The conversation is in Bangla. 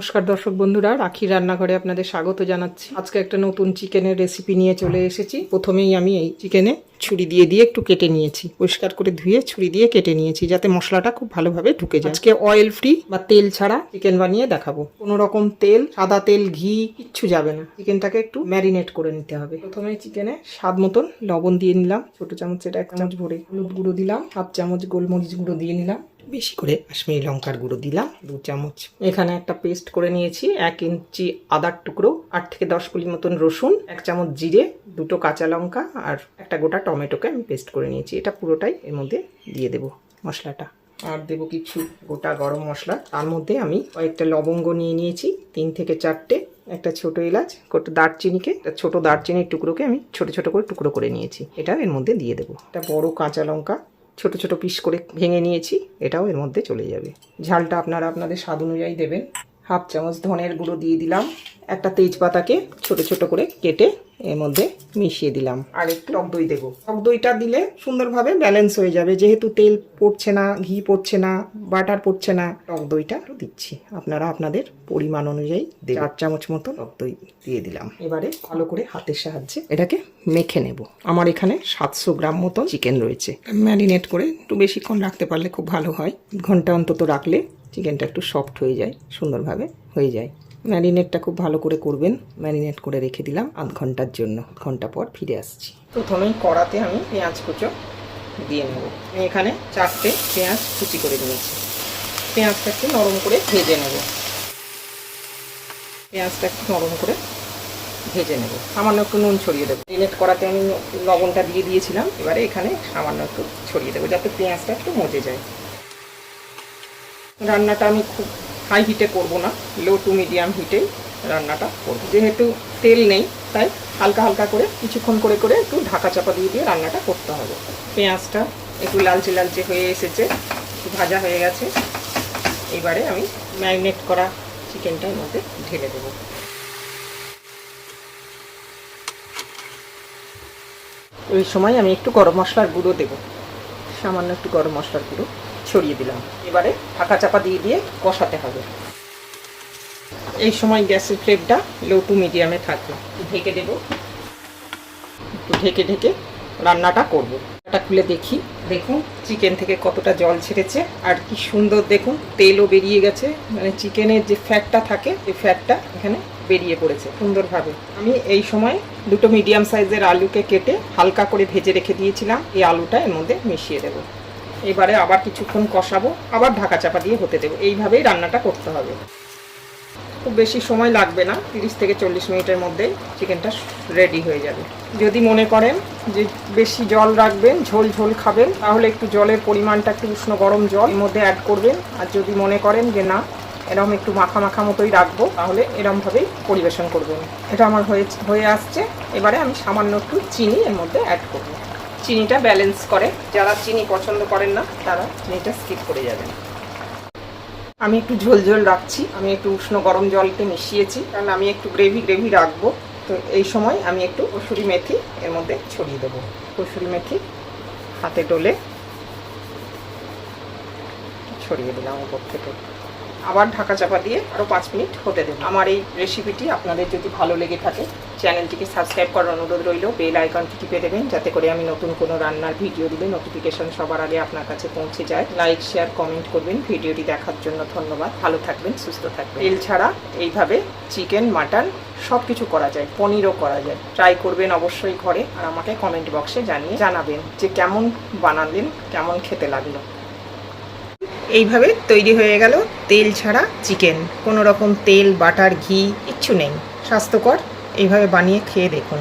নমস্কার দর্শক বন্ধুরা, রাখি রান্নাঘরে আপনাদের স্বাগত জানাচ্ছি। আজকে একটা নতুন চিকেনের রেসিপি নিয়ে চলে এসেছি। প্রথমেই আমি এই চিকেনে ছুরি দিয়ে একটু কেটে নিয়েছি, পরিষ্কার করে ধুয়ে ছুরি দিয়ে কেটে নিয়েছি যাতে মশলাটা খুব ভালোভাবে ঢুকে যায়। আজকে অয়েল ফ্রি বা তেল ছাড়া চিকেন বানিয়ে দেখাবো। কোনো রকম তেল, সাদা তেল, ঘি কিচ্ছু যাবে না। চিকেনটাকে একটু ম্যারিনেট করে নিতে হবে। প্রথমে চিকেনে স্বাদ মতন লবণ দিয়ে নিলাম, ছোট চামচ, এটা 1 চামচ ভরে। হলুদ গুঁড়ো দিলাম, 1/2 চামচ গোলমরিচ গুঁড়ো দিয়ে নিলাম, বেশি করে কাশ্মীরি লঙ্কার গুঁড়ো দিলাম 2 চামচ। এখানে একটা পেস্ট করে নিয়েছি, 1 ইঞ্চি আদার টুকরো, 8 থেকে 10 কলি মতন রসুন, 1 চামচ জিরে, 2টো কাঁচা লঙ্কা আর একটা গোটা টমেটোকে আমি পেস্ট করে নিয়েছি। এটা পুরোটাই এর মধ্যে দিয়ে দেবো মশলাটা। আর দেবো কিছু গোটা গরম মশলা। তার মধ্যে আমি কয়েকটা লবঙ্গ নিয়ে নিয়েছি, 3 থেকে 4টে, একটা ছোট এলাচ, দারচিনিকে, ছোট দারচিনির টুকরোকে আমি ছোট ছোট করে টুকরো করে নিয়েছি, এটা এর মধ্যে দিয়ে দেবো। একটা বড় কাঁচা লঙ্কা ছোট ছোট পিস করে ভেঙে নিয়েছি, এটাও এর মধ্যে চলে যাবে। ঝালটা আপনারা আপনাদের স্বাদ অনুযায়ী দেবেন। 1/2 চামচ ধনের গুঁড়ো দিয়ে দিলাম। একটা তেজপাতাকে ছোট ছোট করে কেটে এর মধ্যে মিশিয়ে দিলাম। আর একটু টক দই দেবো। টক দইটা দিলে সুন্দরভাবে ব্যালেন্স হয়ে যাবে, যেহেতু তেল পড়ছে না, ঘি পড়ছে না, বাটার পড়ছে না, টক দইটা দিচ্ছি। আপনারা আপনাদের পরিমাণ অনুযায়ী 4 চামচ মতো টক দই দিয়ে দিলাম। এবারে ভালো করে হাতের সাহায্যে এটাকে মেখে নেব। আমার এখানে 700 গ্রাম মতো চিকেন রয়েছে। ম্যারিনেট করে একটু বেশিক্ষণ রাখতে পারলে খুব ভালো হয়। ঘন্টা অন্তত রাখলে চিকেনটা একটু সফট হয়ে যায়, সুন্দরভাবে হয়ে যায়। ম্যারিনেটটা খুব ভালো করে করবেন। ম্যারিনেট করে রেখে দিলাম 1/2 ঘন্টার জন্য। 1 ঘন্টা পর ফিরে আসছি। প্রথমেই কড়াতে আমি পেঁয়াজ কুচো দিয়ে নেব। আমি এখানে 4টে পেঁয়াজ কুচি করে নিয়েছি। পেঁয়াজটা একটু নরম করে ভেজে নেব। পেঁয়াজটা একটু নরম করে ভেজে নেব। সামান্য একটু নুন ছড়িয়ে দেবো। ম্যারিনেট করাতে আমি লবণটা দিয়ে দিয়েছিলাম, এবারে এখানে সামান্য একটু ছড়িয়ে দেবো যাতে পেঁয়াজটা একটু মজে যায়। রান্নাটা আমি খুব হাই হিটে করব না, লো টু মিডিয়াম হিটেই রান্নাটা করব। যেহেতু তেল নেই তাই হালকা হালকা করে কিছুক্ষণ করে করে একটু ঢাকা চাপা দিয়ে দিয়ে রান্নাটা করতে হবে। পেঁয়াজটা একটু লালচে লালচে হয়ে এসেছে, একটু ভাজা হয়ে গেছে। এবারে আমি ম্যারিনেট করা চিকেনটার মধ্যে ঢেলে দেব। এই সময় আমি একটু গরম মশলার গুঁড়ো দেব, সামান্য একটু গরম মশলার গুঁড়ো ছড়িয়ে দিলাম। এবারে ঢাকা চাপা দিয়ে দিয়ে কষাতে হবে। এই সময় গ্যাসের ফ্লেমটা লো টু মিডিয়ামে থাকবে। ঢেকে দেব, একটু ঢেকে ঢেকে রান্নাটা করব। এটা খুলে দেখি, দেখুন চিকেন থেকে কতটা জল ছেড়েছে আর কি সুন্দর দেখুন তেলও বেরিয়ে গেছে। মানে চিকেনের যে ফ্যাটটা থাকে এই ফ্যাটটা এখানে বেরিয়ে পড়েছে সুন্দরভাবে। আমি এই সময় 2টো মিডিয়াম সাইজের আলুকে কেটে হালকা করে ভেজে রেখে দিয়েছিলাম, এই আলুটা এর মধ্যে মিশিয়ে দেবো। এবারে আবার কিছুক্ষণ কষাবো, আবার ঢাকা চাপা দিয়ে হতে দেবো। এইভাবেই রান্নাটা করতে হবে। খুব বেশি সময় লাগবে না, 30 থেকে 40 মিনিটের মধ্যেই চিকেনটা রেডি হয়ে যাবে। যদি মনে করেন যে বেশি জল রাখবেন, ঝোল ঝোল খাবেন, তাহলে একটু জলের পরিমাণটা একটু উষ্ণ গরম জল এর মধ্যে অ্যাড করবেন। আর যদি মনে করেন যে না এরকম একটু মাখা মাখা মতোই রাখবো, তাহলে এরকমভাবেই পরিবেশন করবেন। এটা আমার হয়ে আসছে। এবারে আমি সামান্য একটু চিনি এর মধ্যে অ্যাড করবো। চিনিটা ব্যালেন্স করে, যারা চিনি পছন্দ করেন না তারা চিনিটা স্কিপ করে যাবেন। আমি একটু ঝোল ঝোল রাখছি, আমি একটু উষ্ণ গরম জলকে মিশিয়েছি, কারণ আমি একটু গ্রেভি গ্রেভি রাখবো। তো এই সময় আমি একটু কসুরি মেথি এর মধ্যে ছড়িয়ে দেবো। কসুরি মেথি হাতে ডলে ছড়িয়ে দিলাম উপর থেকে। আবার ঢাকা চাপা দিয়ে আরও 5 মিনিট হতে দেবো। আমার এই রেসিপিটি আপনাদের যদি ভালো লেগে থাকে চ্যানেলটিকে সাবস্ক্রাইব করার অনুরোধ রইল। বেল আইকনটি টিপে দেবেন যাতে করে আমি নতুন কোনো রান্নার ভিডিও দিলে নোটিফিকেশন সবার আগে আপনার কাছে পৌঁছে যায়। লাইক শেয়ার কমেন্ট করবেন। ভিডিওটি দেখার জন্য ধন্যবাদ। ভালো থাকবেন, সুস্থ থাকবেন। তেল ছাড়া এইভাবে চিকেন, মাটন সব কিছু করা যায়, পনিরও করা যায়। ট্রাই করবেন অবশ্যই ঘরে, আর আমাকে কমেন্ট বক্সে জানাবেন যে কেমন বানালেন, কেমন খেতে লাগলো। এইভাবে তৈরি হয়ে গেল তেল ছাড়া চিকেন। কোনো রকম তেল, বাটার, ঘি কিচ্ছু নেই, স্বাস্থ্যকর। এইভাবে বানিয়ে খেয়ে দেখুন।